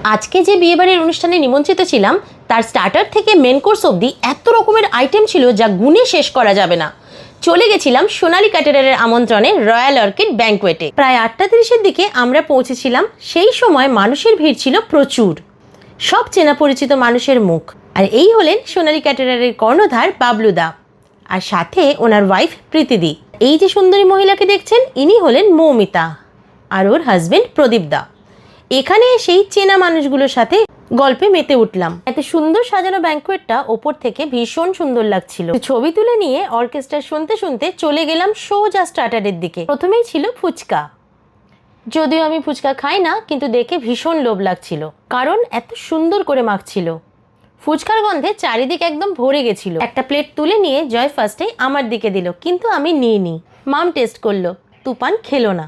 আজকে যে বিয়েবাড়ির অনুষ্ঠানে নিমন্ত্রিত ছিলাম তার স্টার্টার থেকে মেন কোর্স অবধি এত রকমের আইটেম ছিল যা গুণে শেষ করা যাবে না। চলে গেছিলাম সোনালী ক্যাটারারের আমন্ত্রণে রয়্যাল অর্কিড ব্যাঙ্কোয়েটে। প্রায় 8:30-এর দিকে আমরা পৌঁছেছিলাম। সেই সময় মানুষের ভিড় ছিল প্রচুর, সব চেনা পরিচিত মানুষের মুখ। আর এই হলেন সোনালী ক্যাটারারের কর্ণধার বাবলুদা, আর সাথে ওনার ওয়াইফ প্রীতিদি। এই যে সুন্দরী মহিলাকে দেখছেন ইনি হলেন মৌমিতা, আর ওর হাজবেন্ড প্রদীপদা। এখানে এসেই চেনা মানুষগুলোর সাথে গল্পে মেতে উঠলাম। এত সুন্দর সাজানো ব্যাঙ্কোয়েটটা ওপর থেকে ভীষণ সুন্দর লাগছিল। ছবি তুলে নিয়ে অর্কেস্ট্রা শুনতে শুনতে চলে গেলাম সোজা স্টার্টারের দিকে। প্রথমেই ছিল ফুচকা। যদিও আমি ফুচকা খাই না, কিন্তু দেখে ভীষণ লোভ লাগছিল, কারণ এত সুন্দর করে মাখছিল। ফুচকার গন্ধে চারিদিক একদম ভরে গেছিল। একটা প্লেট তুলে নিয়ে জয় ফার্স্টেই আমার দিকে দিল, কিন্তু আমি নিইনি। মাম টেস্ট করলো, তুফান খেলো না।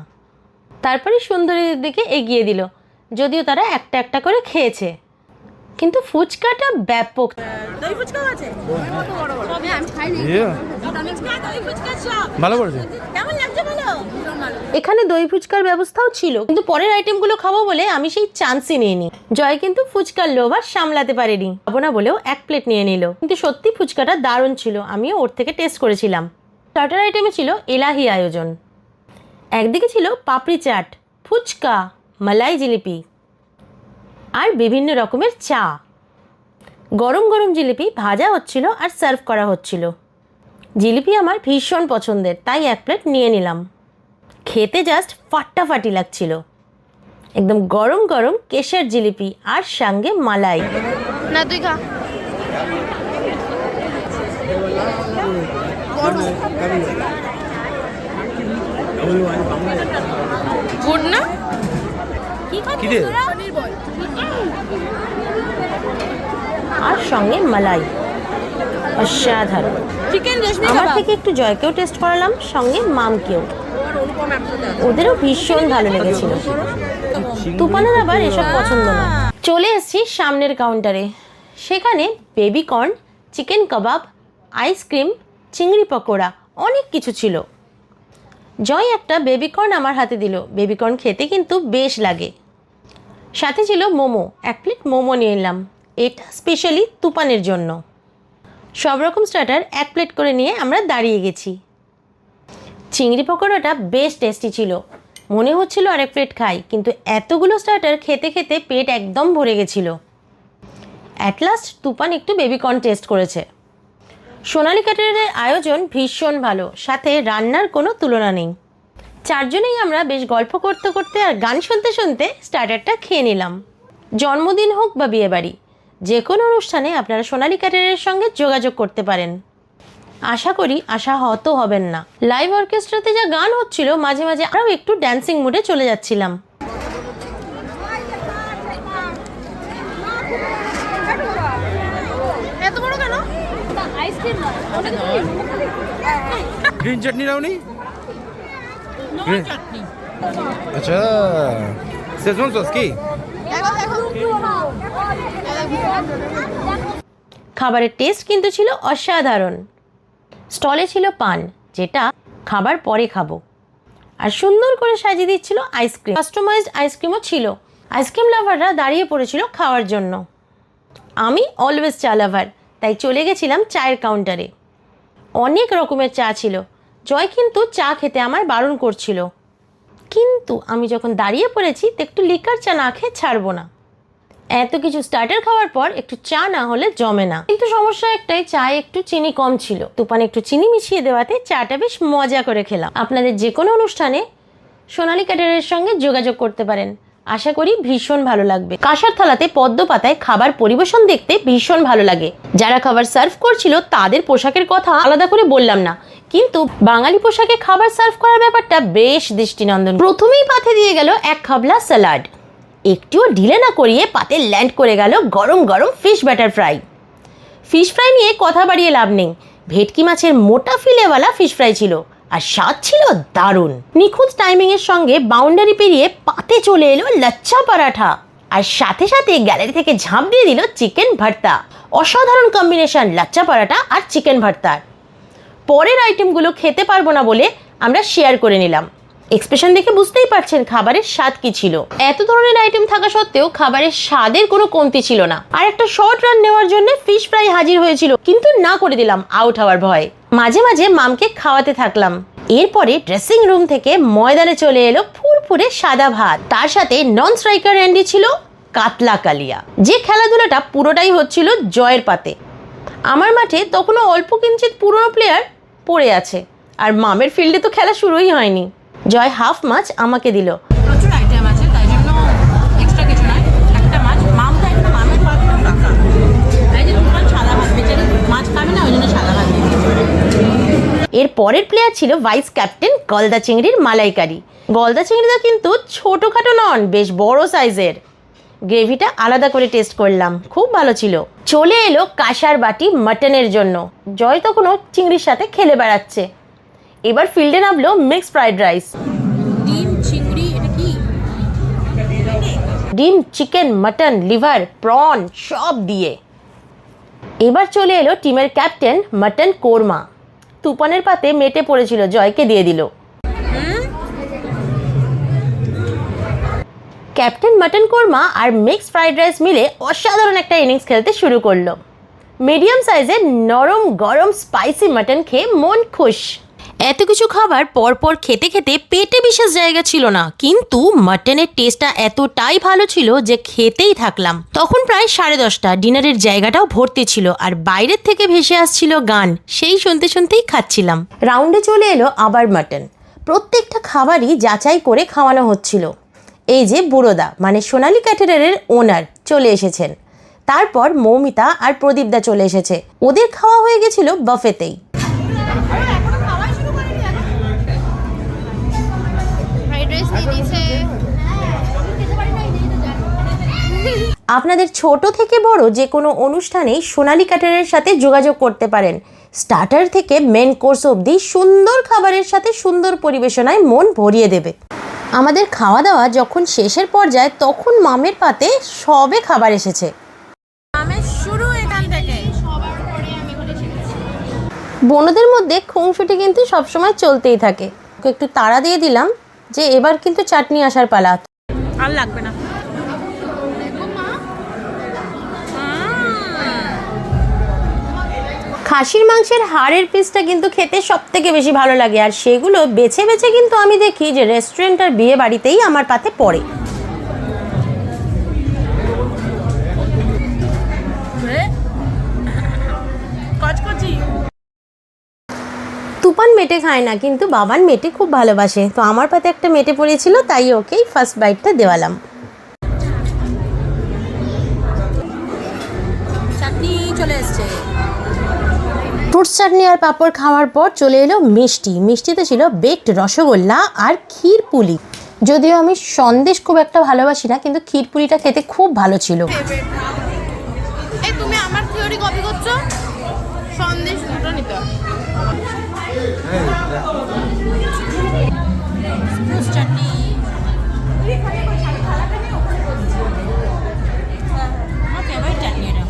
তারপরে সুন্দরীদের দিকে এগিয়ে দিল, যদিও তারা একটা একটা করে খেয়েছে, কিন্তু ফুচকাটা ব্যাপক। দই ফুচকাও আছে। ভালো করেছে। কেমন লাগছে বলো? এখানে দই ফুচকার ব্যবস্থাও ছিল, কিন্তু পরের আইটেমগুলো খাবো বলে আমি সেই চান্সই নিইনি। জয় কিন্তু ফুচকার লোভ আর সামলাতে পারেনি, খাবো না বলেও এক প্লেট নিয়ে নিল। কিন্তু সত্যি ফুচকাটা দারুণ ছিল, আমিও ওর থেকে টেস্ট করেছিলাম। স্টার্টার আইটেমে ছিল এলাহি আয়োজন। একদিকে ছিল পাপড়ি চাট, ফুচকা, মালাই জিলিপি আর বিভিন্ন রকমের চা। গরম গরম জিলিপি ভাজা হচ্ছিল আর সার্ভ করা হচ্ছিল। জিলিপি আমার ভীষণ পছন্দের, তাই এক প্লেট নিয়ে নিলাম। খেতে জাস্ট ফাটাফাটি লাগছিল। একদম গরম গরম কেশর জিলিপি আর সঙ্গে মালাই। না তুই খা। গুড না? কি রে? আর সঙ্গে মালাই, অসাধারণ। চিকেন রেশমি আমার কাবাব। থেকে একটু জয়কেও টেস্ট করালাম, সঙ্গে মামকেও। ওদেরও ভীষণ ভালো লেগেছিল। তুফানের আবার এসব পছন্দ না। চলে এসেছি সামনের কাউন্টারে। সেখানে বেবি কর্ন, চিকেন কাবাব, আইসক্রিম, চিংড়ি পকোড়া, অনেক কিছু ছিল। জয় একটা বেবি কর্ন আমার হাতে দিল। বেবি কর্ন খেতে কিন্তু বেশ লাগে। সাথে ছিল মোমো, এক প্লেট মোমো নিয়ে এলাম, এটা স্পেশালি তুফানের জন্য। সব রকম স্টার্টার এক প্লেট করে নিয়ে আমরা দাঁড়িয়ে গেছি। চিংড়ি পকোড়াটা বেশ টেস্টি ছিল, মনে হচ্ছিল আরেক প্লেট খাই, কিন্তু এতগুলো স্টার্টার খেতে খেতে পেট একদম ভরে গেছিল। অ্যাট লাস্ট তুফান একটু বেবি কর্ন টেস্ট করেছে। সোনালী ক্যাটারারের আয়োজন ভীষণ ভালো, সাথে রান্নার কোনো তুলনা নেই। চারজনেই আমরা বেশ গল্প করতে করতে আর গান শুনতে শুনতে স্টার্টারটা খেয়ে নিলাম। জন্মদিন হোক বা বিয়েবাড়ি, যে কোনো অনুষ্ঠানে আপনারা সোনালী ক্যাটারারের সঙ্গে যোগাযোগ করতে পারেন। আশা করি আশাহত হবেন না। লাইভ অর্কেস্ট্রাতে যা গান হচ্ছিল, মাঝে মাঝে আমরাও একটু ড্যান্সিং মুডে চলে যাচ্ছিলাম। এত বড় কেন? আইসক্রিম না, গ্রিন চাটনি রাউনি? নরমাল চাটনি। আচ্ছা, সেজওয়ান সস কি? খাবারের টেস্ট কিন্তু ছিল অসাধারণ। স্টলে ছিল পান, যেটা খাবার পরে খাবো, আর সুন্দর করে সাজিয়ে দিচ্ছিল আইসক্রিম। কাস্টমাইজড আইসক্রিমও ছিল। আইসক্রিম লাভাররা দাঁড়িয়ে পড়েছিল খাওয়ার জন্য। আমি অলওয়েজ চা লাভার, তাই চলে গেছিলাম চায়ের কাউন্টারে। অনেক রকমের চা ছিল। জয় কিন্তু চা খেতে আমায় বারণ করছিল, কিন্তু আমি যখন দাঁড়িয়ে পড়েছি তো একটু লিকার চা না খেয়ে ছাড়বো না। এত কিছু স্টার্টার খাওয়ার পর একটু চা না হলে জমে না। কিন্তু সমস্যা একটাই, চায়ে একটু চিনি কম ছিল। তুফান একটু চিনি মিশিয়ে দেওয়াতে চাটা বেশ মজা করে খেলাম। আপনাদের যে কোনো অনুষ্ঠানে সোনালী ক্যাটারারের সঙ্গে যোগাযোগ করতে পারেন, আশা করি ভীষণ ভালো লাগবে। কাঁসার থালাতে পদ্ম পাতায় খাবার পরিবেশন দেখতে ভীষণ ভালো লাগে। যারা খাবার সার্ভ করছিল তাদের পোশাকের কথা আলাদা করে বললাম না, কিন্তু বাঙালি পোশাকে খাবার সার্ভ করার ব্যাপারটা বেশ দৃষ্টিনন্দন। প্রথমেই পাতে দিয়ে গেল এক খাবলা স্যালাড, একটুও ঢিলে না করিয়ে পাতে ল্যান্ড করে গেল গরম গরম fish batter fry. Fish fry নিয়ে কথা বাড়িয়ে লাভ নেই, ভেটকি মাছের মোটা ফিলেওয়ালা ফিশ ফ্রাই ছিল, আর স্বাদ ছিল দারুণ। নিখুঁত টাইমিংয়ের সঙ্গে বাউন্ডারি পেরিয়ে পাতে চলে এলো লাচ্চা পরাঠা, আর সাথে সাথে গ্যালারি থেকে ঝাঁপ দিয়ে দিল চিকেন ভর্তা। অসাধারণ কম্বিনেশন লাচ্চা পরাঠা আর চিকেন ভর্তার। পরের আইটেমগুলো খেতে পারবো না বলে আমরা শেয়ার করে নিলাম। এক্সপ্রেশন দেখে বুঝতেই পারছেন খাবারের স্বাদ কি ছিল। এত ধরনের আইটেম থাকা সত্ত্বেও খাবারের স্বাদের কোনো কমতি ছিল না। আর একটা শর্ট রান নেওয়ার জন্য ফিশ ফ্রাই হাজির হয়েছিল, কিন্তু না করে দিলাম আউট হওয়ার ভয়। মাঝে মাঝে মামকে খাওয়াতে থাকলাম। এরপরে ড্রেসিং রুম থেকে ময়দানে চলে এলো ফুরফুরে সাদা ভাত, তার সাথে নন স্ট্রাইকার অ্যান্ডি ছিল কাতলা কালিয়া। যে খেলাধুলাটা পুরোটাই হচ্ছিল জয়ের পাতে। আমার মাঠে তখনও অল্প কিঞ্চিত পুরনো প্লেয়ার পড়ে আছে, আর মামের ফিল্ডে তো খেলা শুরুই হয়নি। জয় হাফ মাছ আমাকে দিল। প্রচুর আইটেম আছে, তাই জন্য এক্সট্রা কিছু নয়, একটা মাছ। মাম তো একটা মামের খাওয়া রাখা, তাই যে তোমার সাদা ভাত বেচারি মাছ খাবে না, ওই জন্য সাদা ভাত দিয়ে দিয়েছে। এর পরের প্লেয়ার ছিল ভাইস ক্যাপ্টেন গলদা চিংড়ির মালাইকারি। গলদা চিংড়িটা কিন্তু ছোটোখাটো নন, বেশ বড় সাইজের। গ্রেভিটা আলাদা করে টেস্ট করলাম, খুব ভালো ছিল। চলে এলো কাঁসার বাটি মাটনের জন্য। জয় তখনও চিংড়ির সাথে খেলে বেড়াচ্ছে। এবার ফিল্ডে নামলো মিক্স ফ্রাইড রাইস। ডিম, চিংড়ি, এটা কি? ডিম, চিকেন, মাটন, লিভার, প্রন সব দিয়ে। এবার চলে এলো টিমের ক্যাপ্টেন মাটন কোরমা। তুফানের পাতে মেটে পড়েছিল, জয়কে দিয়ে দিল। ক্যাপ্টেন মাটন কোরমা আর মিক্স ফ্রাইড রাইস মিলে অসাধারণ একটা ইনিংস খেলতে শুরু করলো। মিডিয়াম সাইজের নরম গরম স্পাইসি মাটন খেয়ে মন খুশ। এত কিছু খাবার পরপর খেতে খেতে পেটে বিশেষ জায়গা ছিল না, কিন্তু মাটনের টেস্টটা এতটাই ভালো ছিল যে খেতেই থাকলাম। তখন প্রায় 10:30। ডিনারের জায়গাটাও ভর্তি ছিল, আর বাইরের থেকে ভেসে আসছিল গান, সেই শুনতে শুনতেই খাচ্ছিলাম। রাউন্ডে চলে এলো আবার মাটন। প্রত্যেকটা খাবারই যাচাই করে খাওয়ানো হচ্ছিল। এই যে বুড়োদা মানে সোনালী ক্যাটারারের ওনার চলে এসেছেন। তারপর মৌমিতা আর প্রদীপদা চলে এসেছে। ওদের খাওয়া হয়ে গেছিল বাফেতেই। আপনাদের ছোট থেকে বড় যে কোনো অনুষ্ঠানেই সোনালী ক্যাটারারের সাথে যোগাযোগ করতে পারেন। স্টার্টার থেকে মেন কোর্স অবধি সুন্দর খাবারের সাথে সুন্দর পরিবেশনায় মন ভরিয়ে দেবে। আমাদের খাওয়া দাওয়া যখন শেষের পর্যায়ে, তখন মামের পাতে সবে খাবার এসেছে। মামের শুরু এখান থেকে, সবার পরে আমি করে শিখেছি। বোনদের মধ্যে খুনসুটি কিন্তু সবসময় চলতেই থাকে। ওকে একটু তাড়া দিয়ে দিলাম যে এবার কিন্তু চাটনি আসার পালা। আর লাগবে না। খাসির মাংসের হাড়ের পিসটা কিন্তু খেতে সব থেকে বেশি ভালো লাগে, আর সেগুলো বেছে বেছে কিন্তু আমি দেখি যে রেস্টুরেন্ট আর বিয়ে বাড়িতেই আমার পাতে পড়ে। তুফান মেটে খায় না, কিন্তু বাবান মেটে খুব ভালোবাসে, তো আমার পাতে একটা মেটে পড়েছিল, তাই ওকেই ফার্স্ট বাইটটা দেওয়ালাম। চাটনি চলে এসছে। ফ্রুটস চাটনি আর পাঁপড় খাওয়ার পর চলে এলো মিষ্টি। মিষ্টিতে ছিল বেকড রসগোল্লা আর ক্ষীর পুলি। যদিও আমি সন্দেশ খুব একটা ভালোবাসি না, কিন্তু ক্ষীর পুলিটা খেতে খুব ভালো ছিল। এই তুমি আমার থিওরি কপি করছো? সন্দেশ দুটো নিতে হবে। ফ্রুটস চাটনি। আমার ফেভারিট চাটনি এটা।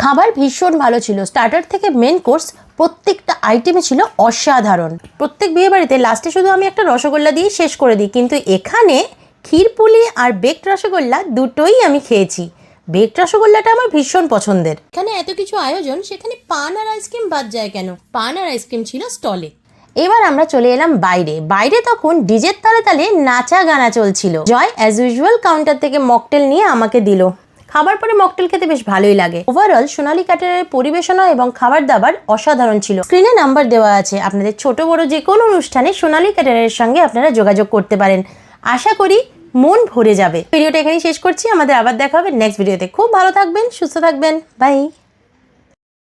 খাবার ভীষণ ভালো ছিল। স্টার্টার থেকে মেন কোর্স প্রত্যেকটা আইটেমে ছিল অসাধারণ। প্রত্যেক বিয়ে বাড়িতে লাস্টে শুধু আমি একটা রসগোল্লা দিয়ে শেষ করে দিই, কিন্তু এখানে ক্ষীরপুলি আর বেকড রসগোল্লা দুটোই আমি খেয়েছি। বেকড রসগোল্লাটা আমার ভীষণ পছন্দের। এখানে এত কিছু আয়োজন, সেখানে পান আর আইসক্রিম বাদ যায় কেন? পান আর আইসক্রিম ছিল স্টলে। এবার আমরা চলে এলাম বাইরে। বাইরে তখন ডিজের তালে তালে নাচা গানা চলছিল। জয় অ্যাজ ইউজুয়াল কাউন্টার থেকে মকটেল নিয়ে আমাকে দিল। খাবার পরে মকটেল খেতে বেশ ভালোই লাগে। ওভারঅল সোনালী ক্যাটারারের পরিবেশনা এবং খাবার দাবার অসাধারণ ছিল। স্ক্রিনে নাম্বার দেওয়া আছে, আপনাদের ছোট বড় যে কোনো অনুষ্ঠানে সোনালী ক্যাটারারের সঙ্গে আপনারা যোগাযোগ করতে পারেন। আশা করি মন ভরে যাবে। ভিডিওটা এখানেই শেষ করছি, আমাদের আবার দেখা হবে নেক্সট ভিডিওতে। খুব ভালো থাকবেন, সুস্থ থাকবেন, বাই।